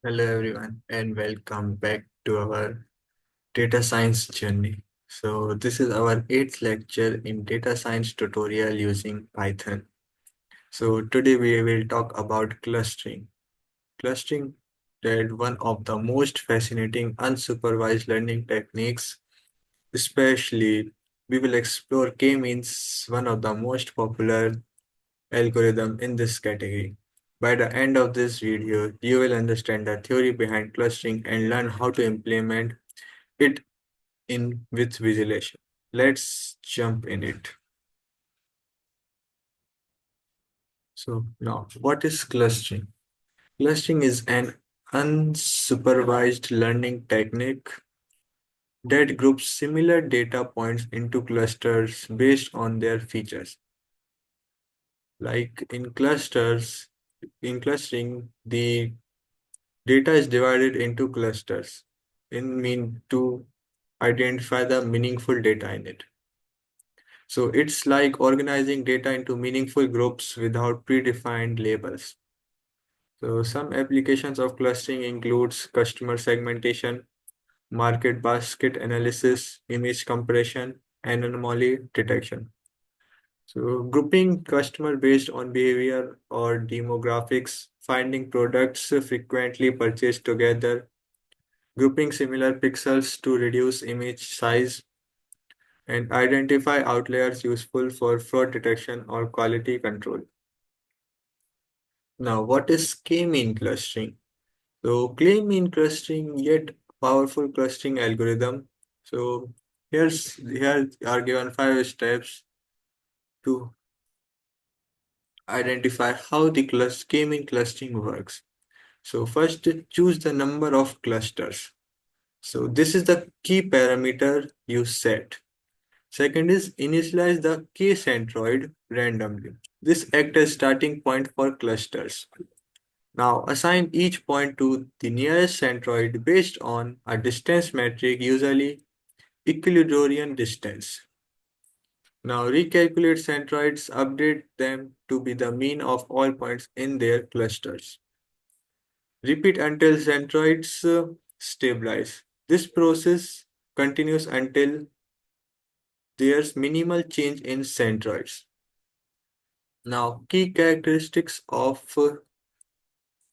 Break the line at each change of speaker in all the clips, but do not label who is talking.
Hello everyone and welcome back to our data science journey. So this is our eighth lecture in data science tutorial using Python. So today we will talk about clustering. Clustering is one of the most fascinating unsupervised learning techniques. Especially we will explore k-means, one of the most popular algorithm in this category. By the end of this video, you will understand the theory behind clustering and learn how to implement it in with visualization. Let's jump in it. So now, what is clustering? Clustering is an unsupervised learning technique that groups similar data points into clusters based on their features. Like in clustering, the data is divided into clusters in mean to identify the meaningful data in it. So it's like organizing data into meaningful groups without predefined labels. So some applications of clustering includes customer segmentation, market basket analysis, image compression, and anomaly detection. So grouping customer based on behavior or demographics, finding products frequently purchased together, grouping similar pixels to reduce image size, and identify outliers useful for fraud detection or quality control. Now, what is k-mean clustering? So, k-mean clustering, yet powerful clustering algorithm. So, here are given 5 steps to identify how the k-mean clustering works. So, first, choose the number of clusters. So, this is the key parameter you set. Second is initialize the k-centroid randomly. This acts as starting point for clusters. Now assign each point to the nearest centroid based on a distance metric, usually Euclidean distance. Now recalculate centroids, update them to be the mean of all points in their clusters. Repeat until centroids stabilize. This process continues until there's minimal change in centroids. Now, key characteristics of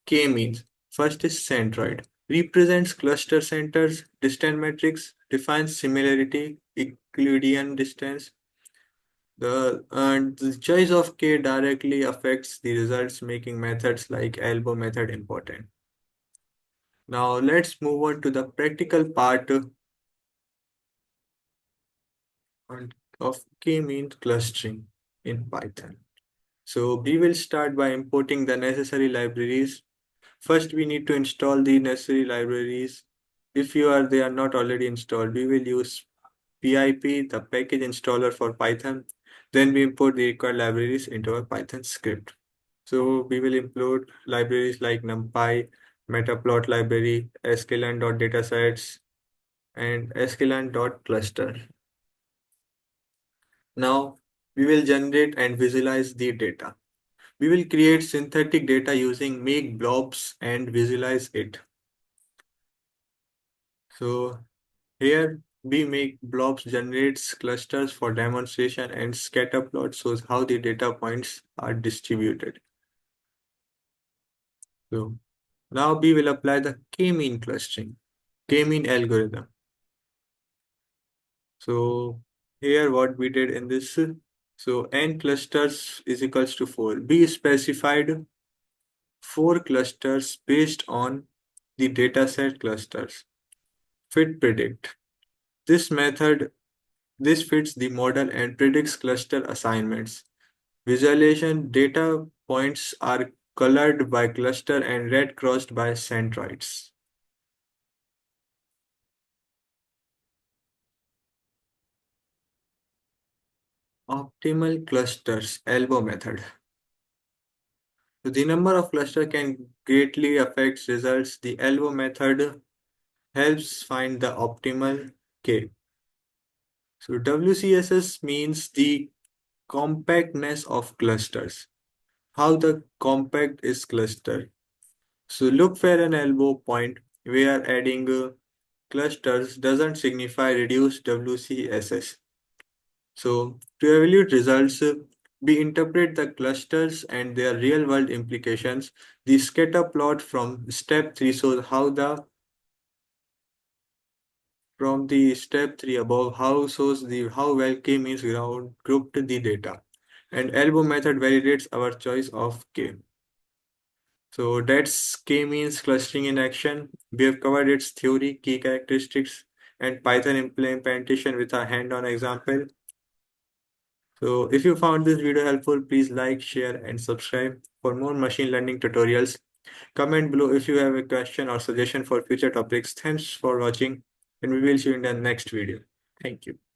k-means. First is centroid. Represents cluster centers, distance matrix, defines similarity, Euclidean distance. The choice of k directly affects the results, making methods like elbow method important. Now, let's move on to the practical part of k-means clustering in Python. So, we will start by importing the necessary libraries. First, we need to install the necessary libraries. If they are not already installed, we will use pip, the package installer for Python. Then we import the required libraries into our Python script. So we will import libraries like NumPy, Metaplot library, sklearn.datasets, and sklearn.cluster. Now we will generate and visualize the data. We will create synthetic data using make blobs and visualize it. So here we make blobs generates clusters for demonstration and scatterplot shows how the data points are distributed. So now we will apply the k-mean clustering, k-mean algorithm. So here what we did in this, so n clusters is equals to 4. We specified 4 clusters based on the dataset clusters. Fit predict. This method This fits the model and predicts cluster assignments. Visualization data points are colored by cluster and red crossed by centroids. Optimal clusters, elbow method. So the number of cluster can greatly affect results. The elbow method helps find the optimal K. So WCSS means the compactness of clusters. How the compact is cluster. So look for an elbow point where adding clusters doesn't signify reduced WCSS. So to evaluate results, we interpret the clusters and their real-world implications. The scatter plot from step 3 shows how the from the step 3 above how shows the how well k-means ground grouped the data. And elbow method validates our choice of k. So that's k-means clustering in action. We have covered its theory, key characteristics, and Python implementation with a hand-on example. So if you found this video helpful, please like, share, and subscribe for more machine learning tutorials. Comment below if you have a question or suggestion for future topics. Thanks for watching, and we will see you in the next video. Thank you.